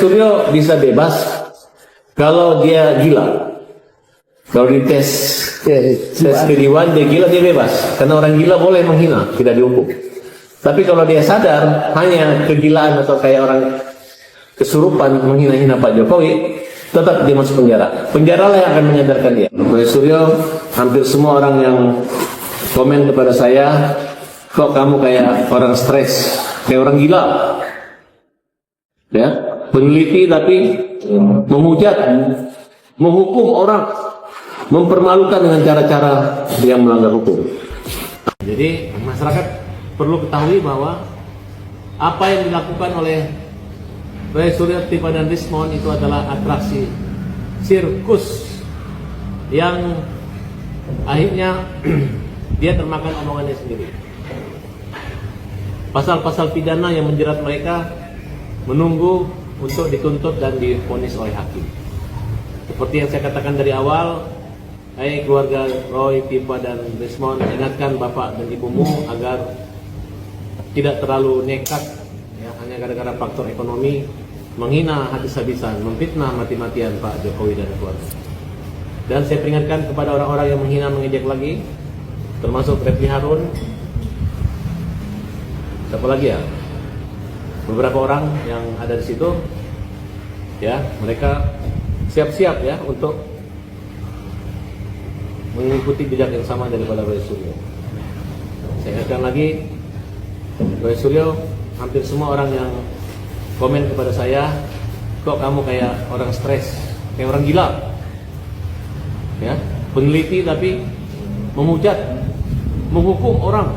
Suryo bisa bebas kalau dia gila. Kalau di tes kejiwaan dia gila, dia bebas. Karena orang gila boleh menghina, tidak dihukum. Tapi kalau dia sadar hanya kegilaan atau kayak orang kesurupan menghina-hina Pak Jokowi, tetap dia masuk penjara. Penjara lah yang akan menyadarkan dia. Roy Suryo, hampir semua orang yang komen kepada saya, kok kamu kayak orang stres, kayak orang gila. Ya, peneliti tapi menghujat, menghukum orang, mempermalukan dengan cara-cara yang melanggar hukum. Jadi masyarakat perlu ketahui bahwa apa yang dilakukan oleh Roy Suryo, Tiva dan Rismon itu adalah atraksi sirkus yang akhirnya dia termakan omongannya sendiri. Pasal-pasal pidana yang menjerat mereka menunggu untuk dituntut dan divonis oleh hakim. Seperti yang saya katakan dari awal, hai keluarga Roy, Tiva dan Rismon, ingatkan bapak dan ibumu agar tidak terlalu nekat, ya, hanya gara-gara faktor ekonomi, menghina habis-habisan, memfitnah mati-matian Pak Jokowi dan keluarga. Dan saya peringatkan kepada orang-orang yang menghina, mengejek lagi, termasuk Refli Harun, siapa lagi ya, beberapa orang yang ada di situ, ya, mereka siap-siap ya untuk mengikuti jejak yang sama daripada Roy Suryo. Saya ingatkan lagi, Roy Suryo, hampir semua orang yang komen kepada saya, kok kamu kayak orang stres, kayak orang gila. Ya, peneliti tapi menghujat, menghukum orang,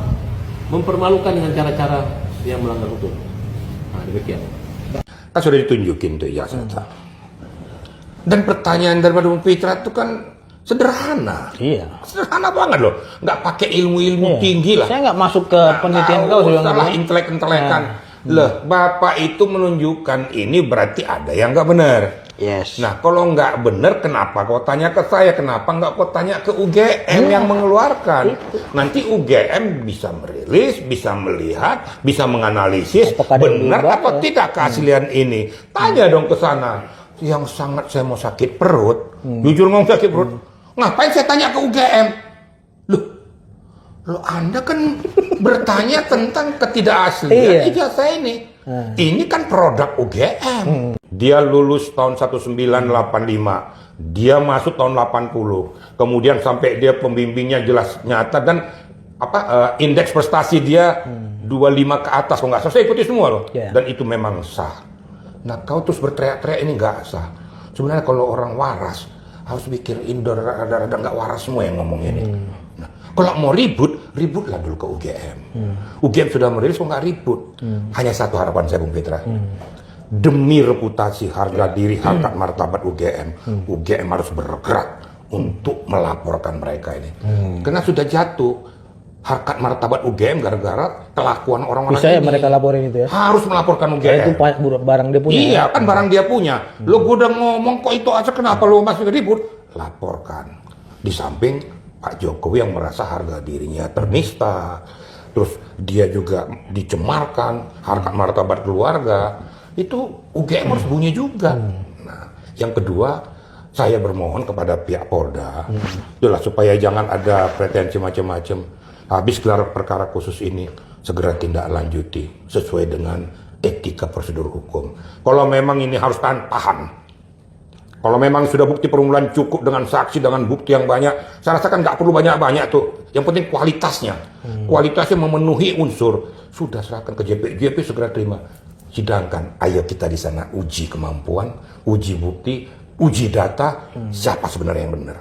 mempermalukan dengan cara-cara yang melanggar hukum. Nah, demikian. Kan sudah ditunjukin tuh ya, dan pertanyaan daripada Bung Pitra itu kan sederhana. Iya. Sederhana banget loh. Nggak pakai ilmu-ilmu tinggi lah. Saya nggak masuk ke penelitian kau sih. Salah intelek-intelekan. Loh, Bapak itu menunjukkan ini berarti ada yang nggak benar. Yes. Nah, kalau nggak benar, kenapa kau tanya ke saya? Kenapa nggak kau tanya ke UGM yang mengeluarkan? Nanti UGM bisa merilis, bisa melihat, bisa menganalisis benar apa tidak keaslian ini. Tanya dong ke sana. Yang sangat saya mau sakit perut, jujur ngomong sakit perut. Ngapain saya tanya ke UGM? Loh, Anda kan bertanya tentang ketidakaslian ijazah ini. Ini kan produk UGM. Dia lulus tahun 1985. Dia masuk tahun 80. Kemudian sampai dia pembimbingnya jelas nyata dan indeks prestasi dia 25 ke atas. Kalau nggak salah, saya ikuti semua loh. Dan itu memang sah. Nah, kau terus berteriak-teriak ini nggak sah. Sebenarnya kalau orang waras harus pikir indoor, rada-rada nggak waras semua yang ngomong ini. Nah, kalau mau ributlah dulu ke UGM. UGM sudah merilis, kok nggak ribut? Hanya satu harapan saya, Bung Pitra. Demi reputasi, harga diri, harkat martabat UGM, UGM harus bergerak untuk melaporkan mereka ini. Karena sudah jatuh harkat martabat UGM gara-gara kelakuan orang-orang bisa ini. ya mereka laporin itu ya? Harus melaporkan UGM. Itu barang dia punya. Iya, kan barang dia punya. Lo gue udah ngomong kok itu aja, kenapa lo masih ribut? Laporkan. Di samping Pak Jokowi yang merasa harga dirinya ternista, terus dia juga dicemarkan, harkat martabat keluarga, itu UGM harus bunyi juga. Nah, yang kedua, saya bermohon kepada pihak Polda, jelas supaya jangan ada pretensi macam-macam. Habis gelar perkara khusus ini, segera tindak lanjuti sesuai dengan etika prosedur hukum. Kalau memang ini harus tahan. Kalau memang sudah bukti permulaan cukup dengan saksi, dengan bukti yang banyak, saya rasakan nggak perlu banyak-banyak tuh. Yang penting kualitasnya. Kualitasnya memenuhi unsur. Sudah serahkan ke JP segera terima. Sidangkan, ayo kita di sana uji kemampuan, uji bukti, uji data, siapa sebenarnya yang benar.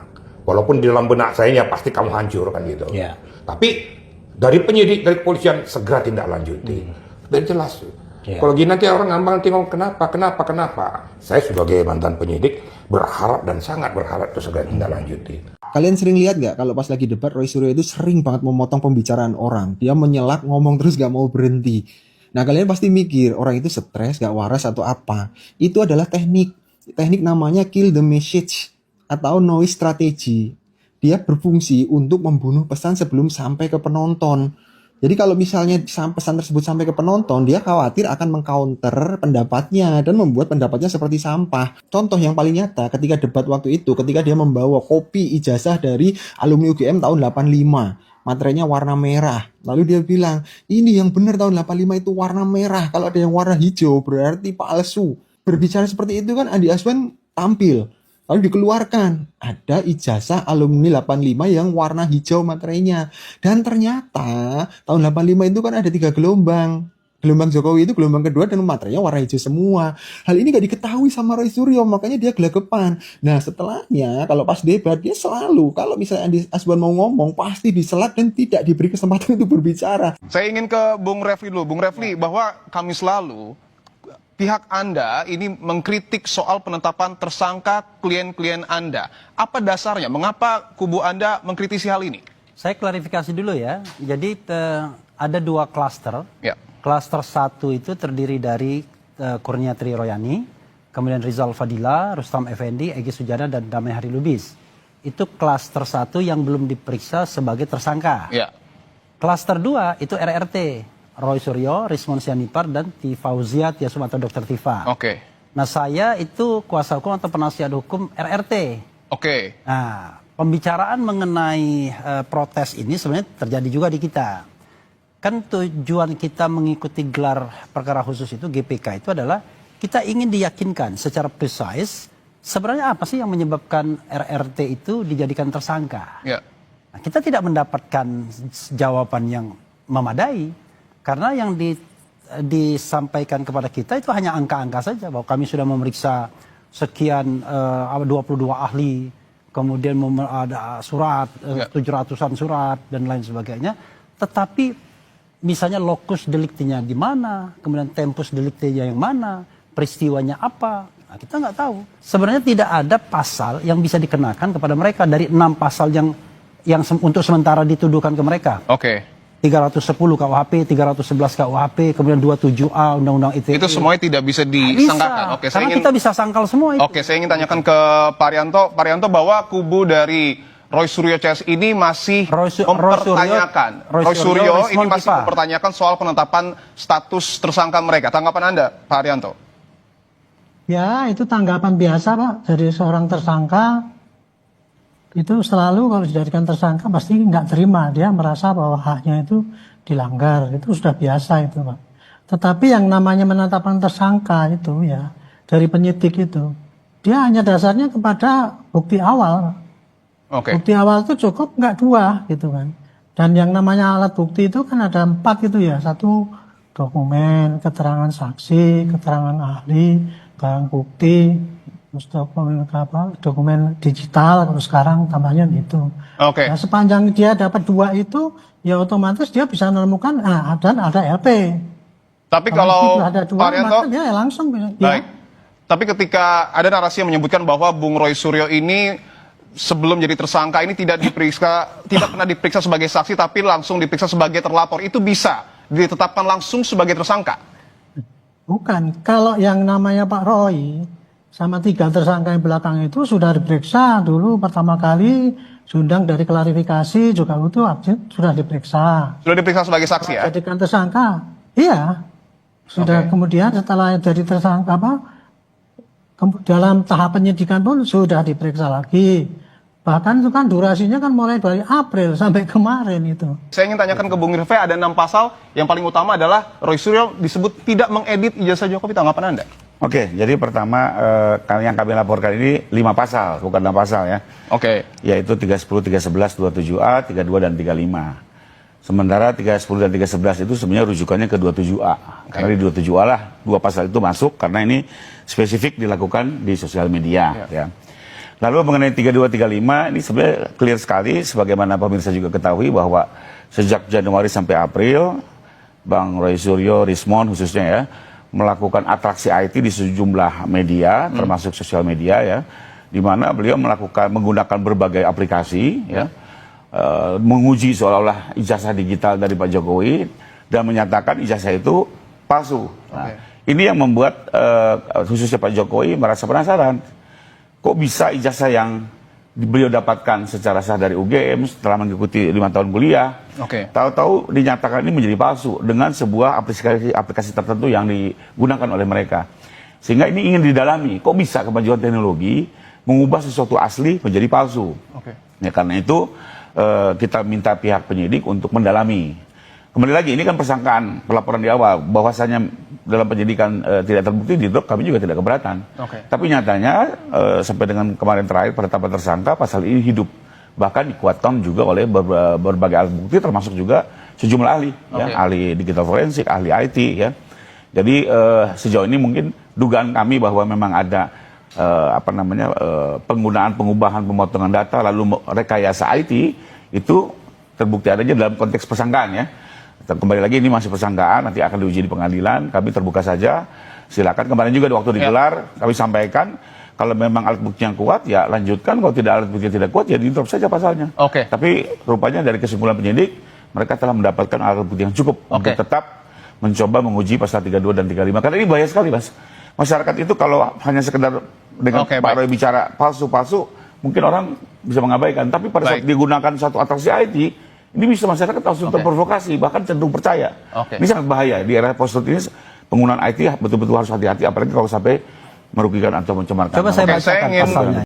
Walaupun di dalam benak saya ya pasti kamu hancur kan gitu. Yeah. Tapi dari penyidik, dari kepolisian segera tindak lanjuti. Dan jelas. Kalau gini nanti orang ngambang ngomong kenapa. Saya sebagai mantan penyidik berharap dan sangat berharap itu segera tindak lanjuti. Kalian sering lihat gak kalau pas lagi debat Roy Suryo itu sering banget memotong pembicaraan orang. Dia menyelak, ngomong terus gak mau berhenti. Nah kalian pasti mikir orang itu stres, gak waras atau apa. Itu adalah teknik. Teknik namanya kill the message atau noise strategy. Dia berfungsi untuk membunuh pesan sebelum sampai ke penonton. Jadi kalau misalnya pesan tersebut sampai ke penonton, dia khawatir akan mengcounter pendapatnya dan membuat pendapatnya seperti sampah. Contoh yang paling nyata ketika debat waktu itu, ketika dia membawa kopi ijazah dari alumni UGM tahun 85. Materinya warna merah. Lalu dia bilang, ini yang benar tahun 85 itu warna merah. Kalau ada yang warna hijau berarti palsu. Berbicara seperti itu kan Andi Aswan tampil. Lalu dikeluarkan, ada ijazah alumni 85 yang warna hijau materinya. Dan ternyata tahun 85 itu kan ada 3 gelombang. Gelombang Jokowi itu gelombang kedua dan materinya warna hijau semua. Hal ini gak diketahui sama Roy Suryo, makanya dia gelagapan. Nah setelahnya, kalau pas debat, dia selalu, kalau misalnya Andi Aswan mau ngomong, pasti diselak dan tidak diberi kesempatan untuk berbicara. Saya ingin ke Bung Refli dulu. Bung Refli, bahwa Kamis lalu pihak Anda ini mengkritik soal penetapan tersangka klien-klien Anda. Apa dasarnya? Mengapa kubu Anda mengkritisi hal ini? Saya klarifikasi dulu ya. Jadi ada 2 klaster. Ya. Klaster 1 itu terdiri dari Kurnia Tri Royani, kemudian Rizal Fadila, Rustam Effendi, Egy Sujana, dan Damai Hari Lubis. Itu klaster 1 yang belum diperiksa sebagai tersangka. Ya. Klaster 2 itu RRT. Roy Suryo, Rismon Sianipar, dan Fauzia Tiasum atau Dr. Tifa. Oke. Nah saya itu kuasa hukum atau penasihat hukum RRT. Oke. Nah pembicaraan mengenai protes ini sebenarnya terjadi juga di kita. Kan tujuan kita mengikuti gelar perkara khusus itu GPK itu adalah kita ingin diyakinkan secara precise sebenarnya apa sih yang menyebabkan RRT itu dijadikan tersangka. Ya. Nah, kita tidak mendapatkan jawaban yang memadai. Karena yang disampaikan kepada kita itu hanya angka-angka saja. Bahwa kami sudah memeriksa sekian 22 ahli. Kemudian ada surat, 700-an surat dan lain sebagainya. Tetapi misalnya lokus deliktinya di mana. Kemudian tempus deliktinya yang mana. Peristiwanya apa. Nah, kita nggak tahu. Sebenarnya tidak ada pasal yang bisa dikenakan kepada mereka. Dari 6 pasal yang untuk sementara dituduhkan ke mereka. Oke. 310 KUHP, 311 KUHP, kemudian 27A Undang-Undang ITE. Itu semuanya tidak bisa disangkakan. Oke, karena kita bisa sangkal semua itu. Oke, saya ingin tanyakan ke Pak Rianto. Pak Rianto, bahwa kubu dari Roy Suryo CS ini masih mempertanyakan. Roy Suryo ini masih mempertanyakan soal penetapan status tersangka mereka. Tanggapan Anda, Pak Rianto? Ya, itu tanggapan biasa, Pak. Dari seorang tersangka, itu selalu kalau dijadikan tersangka pasti nggak terima. Dia merasa bahwa haknya itu dilanggar. Itu sudah biasa itu, Pak. Tetapi yang namanya menetapkan tersangka itu ya, dari penyidik itu, dia hanya dasarnya kepada bukti awal. Oke. Bukti awal itu cukup nggak 2 gitu kan. Dan yang namanya alat bukti itu kan ada 4 itu ya. 1 dokumen, keterangan saksi, keterangan ahli, barang bukti, terus dokumen digital, kalau sekarang tambahnya gitu. Oke. Nah, sepanjang dia dapat 2 itu, ya otomatis dia bisa menemukan dan ada LP. Tapi kalau ada 2, Pak Rianto, maka dia langsung baik. ya. Tapi ketika ada narasi yang menyebutkan bahwa Bung Roy Suryo ini sebelum jadi tersangka ini tidak pernah diperiksa sebagai saksi, tapi langsung diperiksa sebagai terlapor, itu bisa ditetapkan langsung sebagai tersangka? Bukan. Kalau yang namanya Pak Roy sama 3 tersangka yang belakang itu sudah diperiksa dulu pertama kali, diundang dari klarifikasi juga itu sudah diperiksa. Sudah diperiksa sebagai saksi ya? Jadikan tersangka, iya. Sudah. Kemudian setelah jadi tersangka dalam tahap penyidikan pun sudah diperiksa lagi. Bahkan itu kan durasinya kan mulai dari April sampai kemarin itu. Saya ingin tanyakan ke Bung Irve, ada 6 pasal. Yang paling utama adalah Roy Suryo disebut tidak mengedit ijazah Jokowi. Tanggapan Anda? Oke, jadi pertama yang kami laporkan ini 5 pasal, bukan 6 pasal ya. Oke. Yaitu 310, 311, 27A, 32 dan 35. Sementara 310 dan 311 itu sebenarnya rujukannya ke 27A. Karena di 27A lah 2 pasal itu masuk karena ini spesifik dilakukan di sosial media ya. Lalu mengenai 32, 35 ini sebenarnya clear sekali sebagaimana pemirsa juga ketahui bahwa sejak Januari sampai April Bang Roy Suryo, Rismon khususnya ya, melakukan atraksi IT di sejumlah media, termasuk sosial media ya, di mana beliau menggunakan berbagai aplikasi ya, menguji seolah-olah ijazah digital dari Pak Jokowi dan menyatakan ijazah itu palsu. Nah, ini yang membuat khususnya Pak Jokowi merasa penasaran, kok bisa ijazah yang beliau dapatkan secara sah dari UGM setelah mengikuti 5 tahun kuliah. Oke. Tahu-tahu dinyatakan ini menjadi palsu dengan sebuah aplikasi tertentu yang digunakan oleh mereka. Sehingga ini ingin didalami, kok bisa kemajuan teknologi mengubah sesuatu asli menjadi palsu. Oke. Ya, karena itu kita minta pihak penyidik untuk mendalami. Kembali lagi, ini kan persangkaan, pelaporan di awal, bahwasanya dalam penyidikan tidak terbukti di drop, kami juga tidak keberatan. Oke. Tapi nyatanya sampai dengan kemarin terakhir penetapan tersangka, pasal ini hidup. Bahkan dikuatkan juga oleh berbagai alat bukti, termasuk juga sejumlah ahli, ya, ahli digital forensik, ahli IT, ya. Jadi sejauh ini mungkin dugaan kami bahwa memang ada penggunaan, pengubahan, pemotongan data, lalu rekayasa IT itu terbukti adanya dalam konteks persangkaan, ya. Kembali lagi ini masih persangkaan, nanti akan diuji di pengadilan, kami terbuka saja, silakan. Kemarin juga waktu digelar, kami sampaikan, kalau memang alat bukti yang kuat, ya lanjutkan, kalau tidak alat bukti yang tidak kuat, ya di-drop saja pasalnya. Oke. Tapi rupanya dari kesimpulan penyidik, mereka telah mendapatkan alat bukti yang cukup untuk tetap mencoba menguji pasal 32 dan 35, karena ini bahaya sekali, Mas. Masyarakat itu kalau hanya sekedar dengan Pak Roy bicara palsu-palsu, mungkin orang bisa mengabaikan, tapi pada saat digunakan satu atraksi IT, ini bisa masyarakat langsung terprovokasi, bahkan cenderung percaya. Ini sangat bahaya. Di era post-truth ini, penggunaan IT betul-betul harus hati-hati, apalagi kalau sampai merugikan atau mencemarkan. Coba saya bacakan Saya ingin pasalnya.